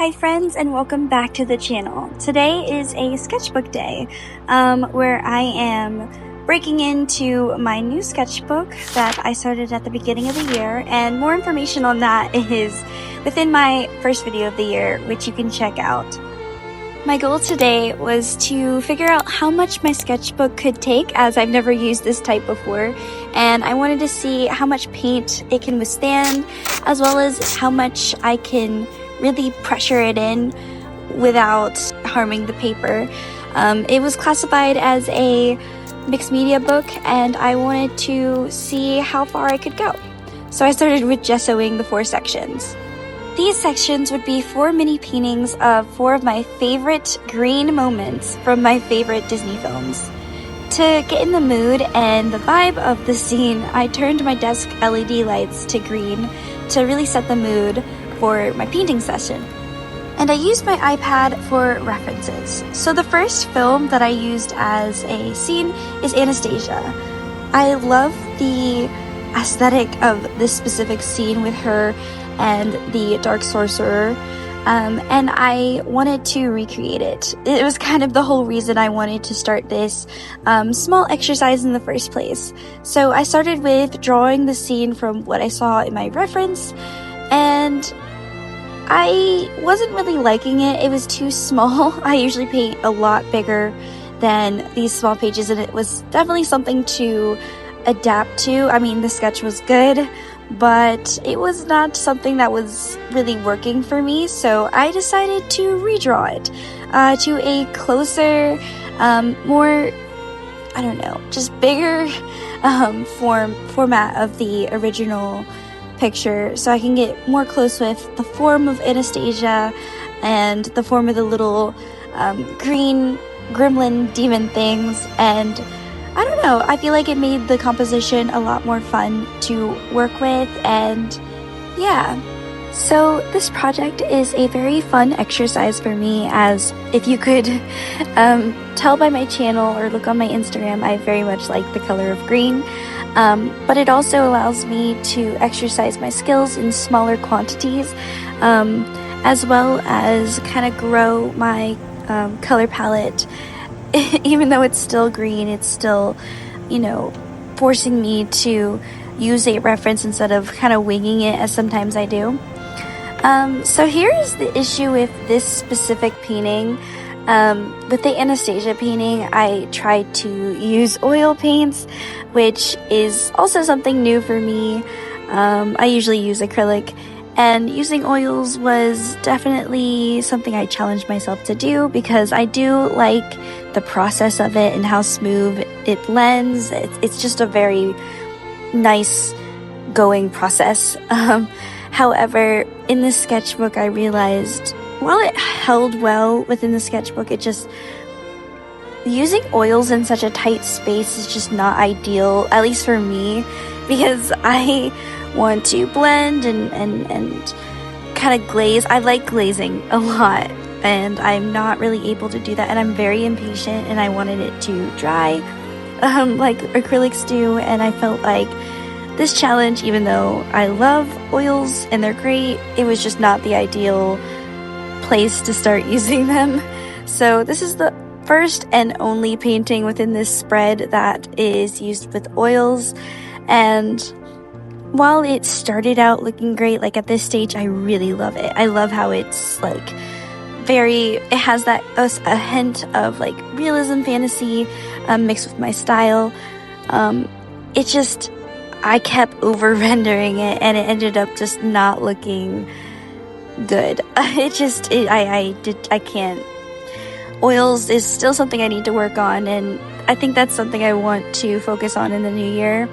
Hi friends, and welcome back to the channel. Today is a sketchbook day where I am breaking into my new sketchbook that I started at the beginning of the year, and more information on that is within my first video of the year, which you can check out. My goal today was to figure out how much my sketchbook could take, as I've never used this type before, and I wanted to see how much paint it can withstand, as well as how much I can really pressure it in without harming the paper. It was classified as a mixed media book, and I wanted to see how far I could go. So I started with gessoing the 4 sections. These sections would be 4 mini paintings of 4 of my favorite green moments from my favorite Disney films. To get in the mood and the vibe of the scene, I turned my desk LED lights to green to really set the mood for my painting session. And I used my iPad for references. So the first film that I used as a scene is Anastasia. I love the aesthetic of this specific scene with her and the dark sorcerer, and I wanted to recreate it. It was kind of the whole reason I wanted to start this small exercise in the first place. So I started with drawing the scene from what I saw in my reference, and I wasn't really liking it. It was too small. I usually paint a lot bigger than these small pages, and it was definitely something to adapt to. I mean, the sketch was good, but it was not something that was really working for me, so I decided to redraw it to a closer, more, I don't know, just bigger format of the original picture, so I can get more close with the form of Anastasia and the form of the little green gremlin demon things. And I don't know, I feel like it made the composition a lot more fun to work with, and yeah. So this project is a very fun exercise for me, as if you could tell by my channel or look on my Instagram, I very much like the color of green. But it also allows me to exercise my skills in smaller quantities, as well as kind of grow my color palette. Even though it's still green, it's still, you know, forcing me to use a reference instead of kind of winging it, as sometimes I do. So here's the issue with this specific painting. With the Anastasia painting, I tried to use oil paints, which is also something new for me. I usually use acrylic, and using oils was definitely something I challenged myself to do, because I do like the process of it and how smooth it blends. It's just a very nice going process. However, in this sketchbook, I realized while it held well within the sketchbook, it just, using oils in such a tight space is just not ideal, at least for me, because I want to blend and kind of glaze. I like glazing a lot, and I'm not really able to do that, and I'm very impatient, and I wanted it to dry like acrylics do. And I felt like this challenge, even though I love oils and they're great, it was just not the ideal place to start using them. So this is the first and only painting within this spread that is used with oils, and while it started out looking great, like at this stage, I really love it. I love how it's like it has that a hint of like realism fantasy mixed with my style. It just, I kept over rendering it, and it ended up just not looking good. I can't. Oils is still something I need to work on, and I think that's something I want to focus on in the new year.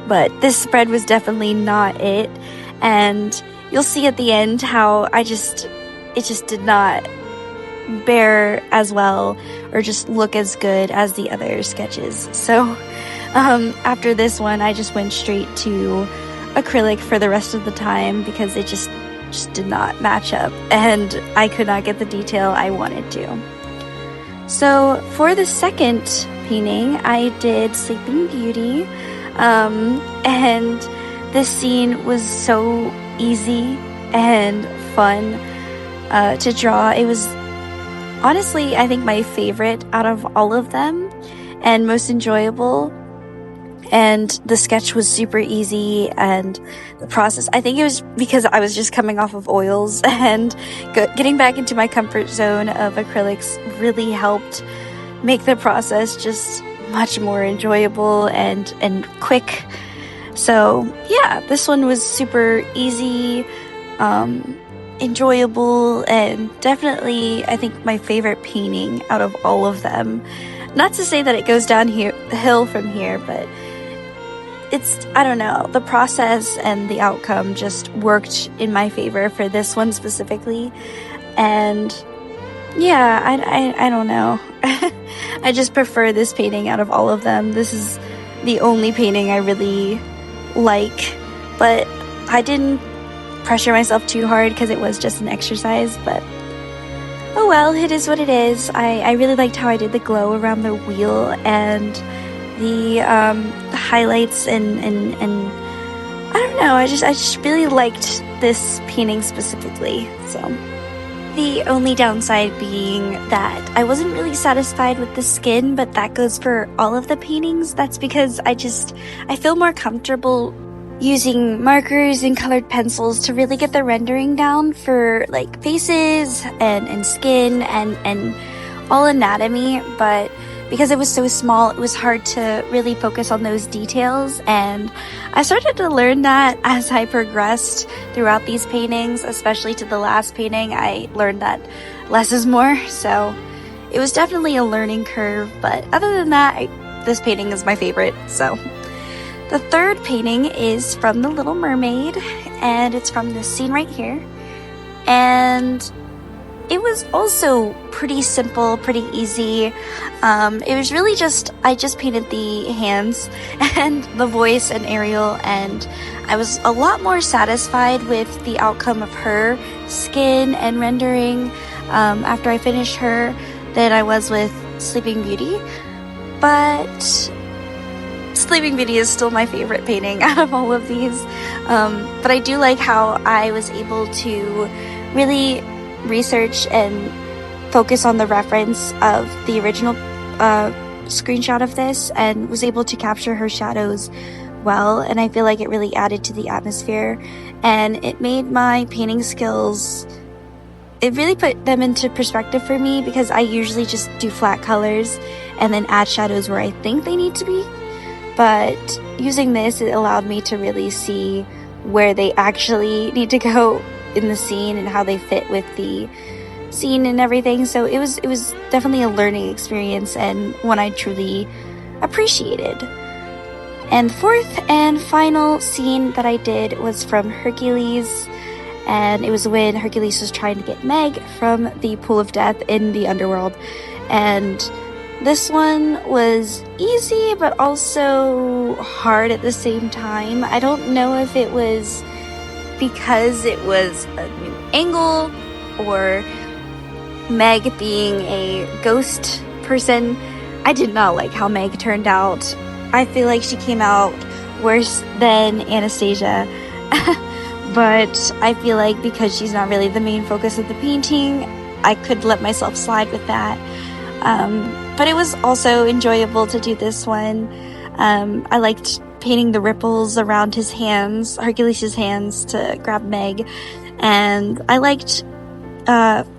But this spread was definitely not it, and you'll see at the end how it just did not bear as well or just look as good as the other sketches. So after this one, I just went straight to acrylic for the rest of the time, because it just did not match up, and I could not get the detail I wanted to. So for the second painting, I did Sleeping Beauty, and this scene was so easy and fun. to draw. It was honestly, I think, my favorite out of all of them and most enjoyable. And the sketch was super easy, and the process, I think it was because I was just coming off of oils, and getting back into my comfort zone of acrylics really helped make the process just much more enjoyable and quick. So yeah, this one was super easy, enjoyable, and definitely, I think, my favorite painting out of all of them. Not to say that it goes downhill from here, but it's, I don't know, the process and the outcome just worked in my favor for this one specifically. And yeah, I don't know. I just prefer this painting out of all of them. This is the only painting I really like, but I didn't pressure myself too hard because it was just an exercise. But oh well, it is what it is. I really liked how I did the glow around the wheel and the highlights, and I don't know, I just really liked this painting specifically. So the only downside being that I wasn't really satisfied with the skin, but that goes for all of the paintings. That's because I feel more comfortable using markers and colored pencils to really get the rendering down for like faces and skin and all anatomy. But because it was so small, it was hard to really focus on those details, and I started to learn that as I progressed throughout these paintings, especially to the last painting. I learned that less is more, so it was definitely a learning curve. But other than that, this painting is my favorite. So the third painting is from the Little Mermaid, and it's from this scene right here, and it was also pretty simple, pretty easy. It was really I just painted the hands and the voice and Ariel, and I was a lot more satisfied with the outcome of her skin and rendering after I finished her than I was with Sleeping Beauty. But Sleeping Beauty is still my favorite painting out of all of these. But I do like how I was able to really research and focus on the reference of the original screenshot of this, and was able to capture her shadows well, and I feel like it really added to the atmosphere, and it made my painting skills, it really put them into perspective for me, because I usually just do flat colors and then add shadows where I think they need to be. But using this, it allowed me to really see where they actually need to go in the scene and how they fit with the scene and everything. So it was definitely a learning experience, and one I truly appreciated. And the fourth and final scene that I did was from Hercules, and it was when Hercules was trying to get Meg from the pool of death in the underworld. And this one was easy but also hard at the same time. I don't know if it was because it was a new angle, or Meg being a ghost person. I did not like how Meg turned out. I feel like she came out worse than Anastasia. But I feel like because she's not really the main focus of the painting, I could let myself slide with that. But it was also enjoyable to do this one. I liked painting the ripples around his hands, Hercules' hands, to grab Meg. And I liked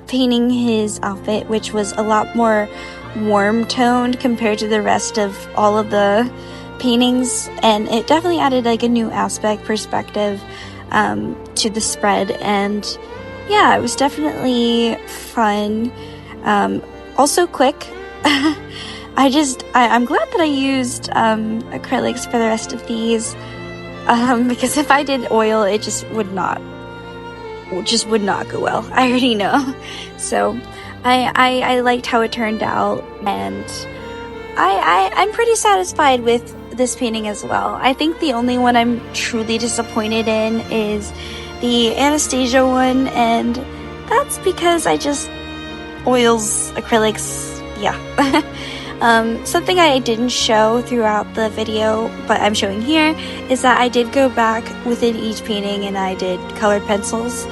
painting his outfit, which was a lot more warm toned compared to the rest of all of the paintings. And it definitely added like a new perspective to the spread. And yeah, it was definitely fun. Also quick. I'm glad that I used acrylics for the rest of these, because if I did oil, it just would not go well. I already know. So I liked how it turned out, and I'm pretty satisfied with this painting as well. I think the only one I'm truly disappointed in is the Anastasia one, and that's because oils, acrylics, yeah. Something I didn't show throughout the video, but I'm showing here, is that I did go back within each painting and I did colored pencils.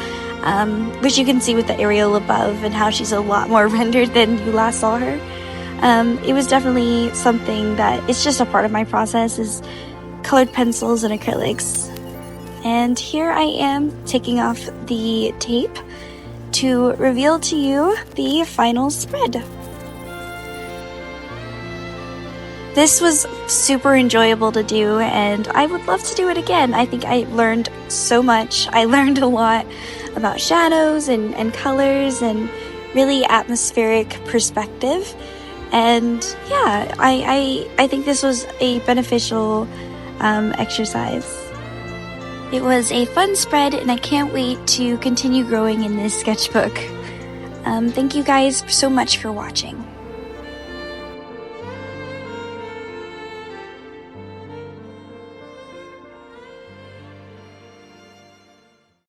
which you can see with the aerial above and how she's a lot more rendered than you last saw her. It was definitely something that it's just a part of my process, is colored pencils and acrylics. And here I am taking off the tape to reveal to you the final spread. This was super enjoyable to do, and I would love to do it again. I think I learned so much. I learned a lot about shadows and colors and really atmospheric perspective. And yeah, I think this was a beneficial exercise. It was a fun spread, and I can't wait to continue growing in this sketchbook. Thank you guys so much for watching.